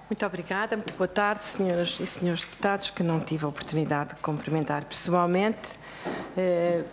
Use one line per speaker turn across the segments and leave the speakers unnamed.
Muito obrigada, muito boa tarde, senhoras e senhores deputados, que não tive a oportunidade de cumprimentar pessoalmente.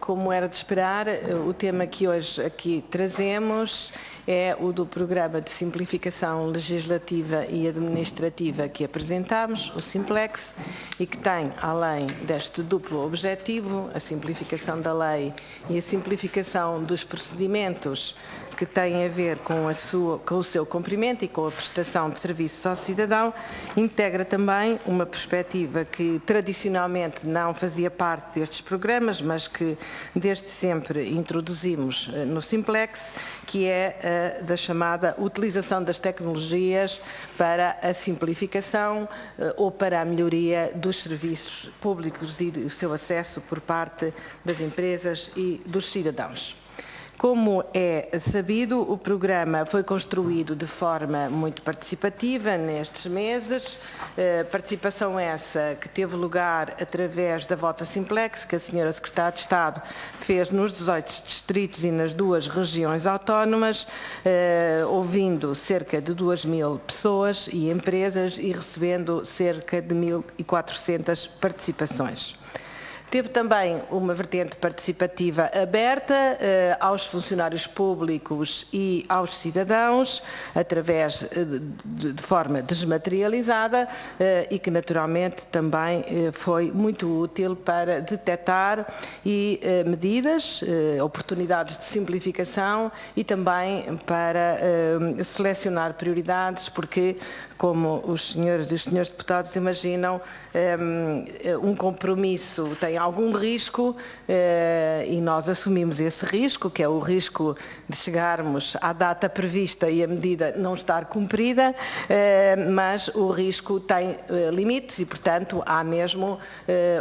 Como era de esperar, o tema que hoje aqui trazemos é o do Programa de Simplificação Legislativa e Administrativa que apresentámos, o Simplex, e que tem, além deste duplo objetivo, a simplificação da lei e a simplificação dos procedimentos que têm a ver com o seu cumprimento e com a prestação de serviços ao cidadão, integra também uma perspectiva que tradicionalmente não fazia parte destes programas, mas que desde sempre introduzimos no Simplex, que é da chamada utilização das tecnologias para a simplificação ou para a melhoria dos serviços públicos e do seu acesso por parte das empresas e dos cidadãos. Como é sabido, o programa foi construído de forma muito participativa nestes meses, participação essa que teve lugar através da Vota Simplex, que a senhora Secretária de Estado fez nos 18 distritos e nas 2 regiões autónomas, ouvindo cerca de 2.000 pessoas e empresas e recebendo cerca de 1.400 participações. Teve também uma vertente participativa aberta aos funcionários públicos e aos cidadãos, através de forma desmaterializada e que naturalmente também foi muito útil para detectar medidas, oportunidades de simplificação e também para selecionar prioridades, porque, como os senhores e os senhores deputados imaginam, um compromisso tem algum risco e nós assumimos esse risco, que é o risco de chegarmos à data prevista e a medida não estar cumprida, mas o risco tem limites e, portanto, há mesmo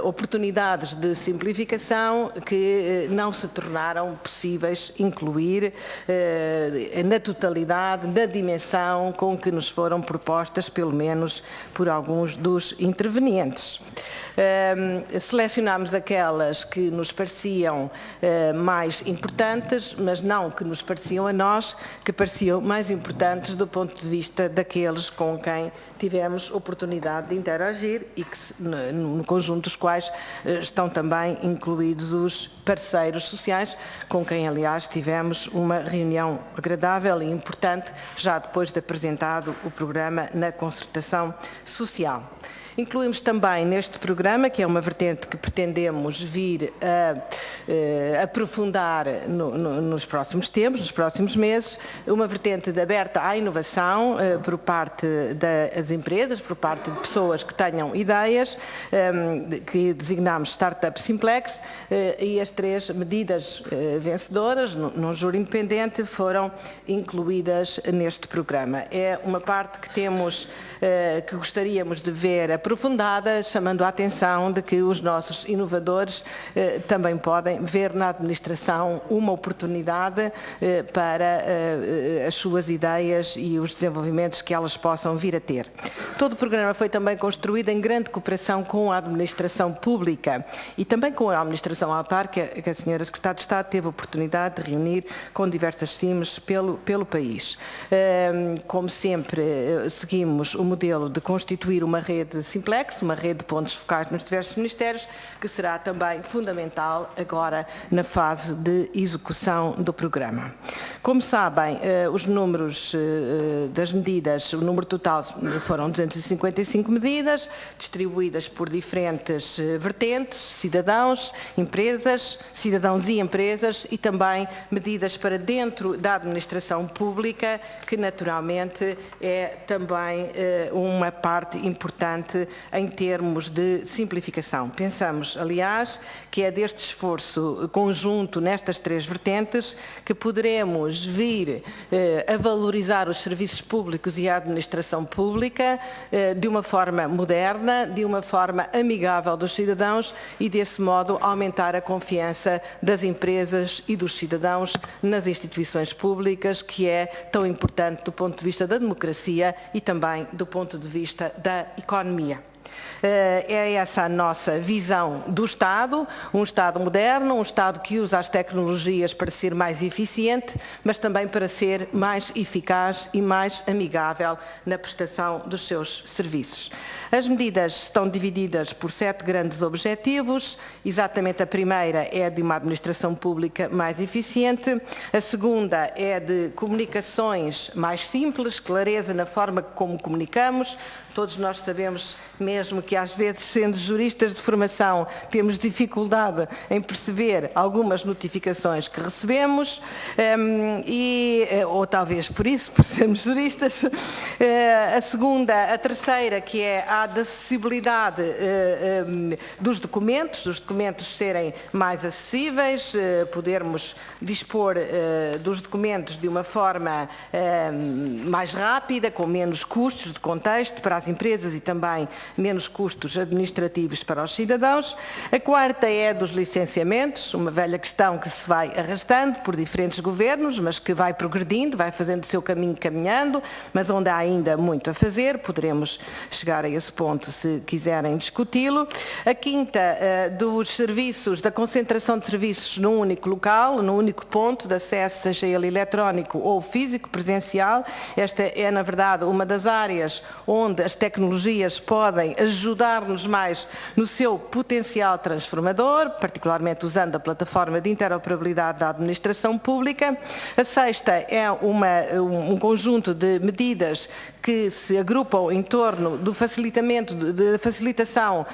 oportunidades de simplificação que não se tornaram possíveis incluir na totalidade, na dimensão com que nos foram propostas, pelo menos por alguns dos intervenientes. Selecionámos aquelas que nos pareciam mais importantes, mas não que nos pareciam a nós, que pareciam mais importantes do ponto de vista daqueles com quem tivemos oportunidade de interagir e que, no conjunto dos quais estão também incluídos os parceiros sociais, com quem, aliás, tivemos uma reunião agradável e importante, já depois de apresentado o programa na concertação social. Incluímos também neste programa, que é uma vertente que pretendemos vir a aprofundar nos próximos tempos, nos próximos meses, uma vertente aberta à inovação por parte das empresas, por parte de pessoas que tenham ideias, que designamos Startup Simplex, e as 3 medidas vencedoras, num júri independente, foram incluídas neste programa. É uma parte que temos, que gostaríamos de ver aprofundada, chamando a atenção de que os nossos inovadores também podem ver na administração uma oportunidade para as suas ideias e os desenvolvimentos que elas possam vir a ter. Todo o programa foi também construído em grande cooperação com a administração pública e também com a administração autárquica, que a senhora Secretária de Estado teve a oportunidade de reunir com diversas CIMs pelo país. Como sempre, seguimos o modelo de constituir uma rede Simplex, uma rede de pontos focais nos diversos ministérios, que será também fundamental agora na fase de execução do programa. Como sabem, os números das medidas, o número total foram 255 medidas, distribuídas por diferentes vertentes, cidadãos, empresas, cidadãos e empresas, e também medidas para dentro da administração pública, que naturalmente é também uma parte importante em termos de simplificação. Pensamos, aliás, que é deste esforço conjunto nestas 3 vertentes que poderemos vir a valorizar os serviços públicos e a administração pública de uma forma moderna, de uma forma amigável dos cidadãos e, desse modo, aumentar a confiança das empresas e dos cidadãos nas instituições públicas, que é tão importante do ponto de vista da democracia e também do ponto de vista da economia. É essa a nossa visão do Estado, um Estado moderno, um Estado que usa as tecnologias para ser mais eficiente, mas também para ser mais eficaz e mais amigável na prestação dos seus serviços. As medidas estão divididas por 7 grandes objetivos. Exatamente a primeira é de uma administração pública mais eficiente, a segunda é de comunicações mais simples, clareza na forma como comunicamos. Todos nós sabemos mesmo que às vezes, sendo juristas de formação, temos dificuldade em perceber algumas notificações que recebemos ou talvez por isso, por sermos juristas. A terceira, que é a da acessibilidade dos documentos serem mais acessíveis, podermos dispor dos documentos de uma forma mais rápida, com menos custos de contexto para as empresas e também menos custos administrativos para os cidadãos. A quarta é dos licenciamentos, uma velha questão que se vai arrastando por diferentes governos, mas que vai progredindo, vai fazendo o seu caminho caminhando, mas onde há ainda muito a fazer. Poderemos chegar a esse ponto se quiserem discuti-lo. A quinta, dos serviços, da concentração de serviços num único local, num único ponto de acesso, seja ele eletrónico ou físico, presencial. Esta é, na verdade, uma das áreas onde as tecnologias podem ajudar-nos mais no seu potencial transformador, particularmente usando a plataforma de interoperabilidade da administração pública. A sexta é um conjunto de medidas que se agrupam em torno do facilitação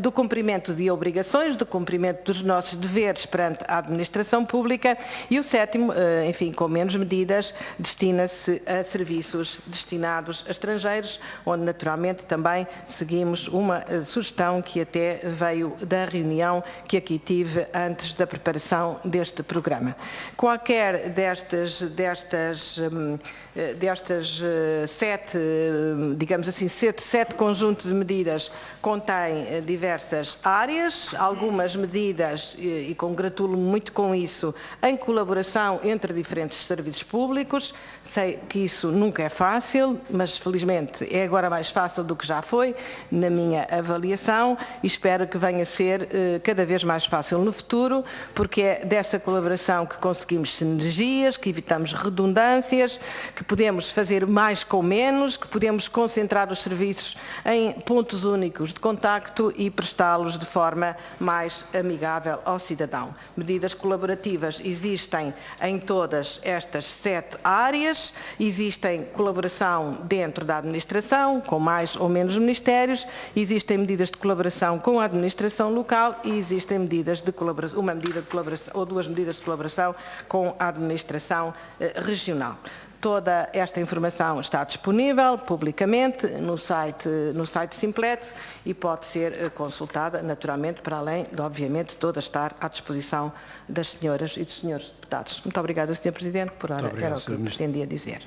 do cumprimento de obrigações, do cumprimento dos nossos deveres perante a administração pública, e o sétimo, enfim, com menos medidas, destina-se a serviços destinados a estrangeiros, onde naturalmente também seguimos uma sugestão que até veio da reunião que aqui tive antes da preparação deste programa. Qualquer destas sete, digamos assim, sete conjuntos de medidas contém diversas áreas, algumas medidas, e congratulo-me muito com isso, em colaboração entre diferentes serviços públicos. Sei que isso nunca é fácil, mas felizmente é agora mais fácil do que já foi, na minha avaliação, e espero que venha a ser cada vez mais fácil no futuro, porque é dessa colaboração que conseguimos sinergias, que evitamos redundâncias, que podemos fazer mais com menos, que podemos concentrar os serviços em pontos únicos de contacto e prestá-los de forma mais amigável ao cidadão. Medidas colaborativas existem em todas estas 7 áreas, existem colaboração dentro da administração, com mais ou menos ministérios, existem medidas de colaboração com a administração local e existem medidas de colaboração, uma medida de colaboração ou 2 medidas de colaboração com a administração regional. Toda esta informação está disponível publicamente no site Simplex e pode ser consultada, naturalmente, para além de, obviamente, toda estar à disposição das senhoras e dos senhores deputados. Muito obrigada, Sr. Presidente, por hora era o que pretendia dizer.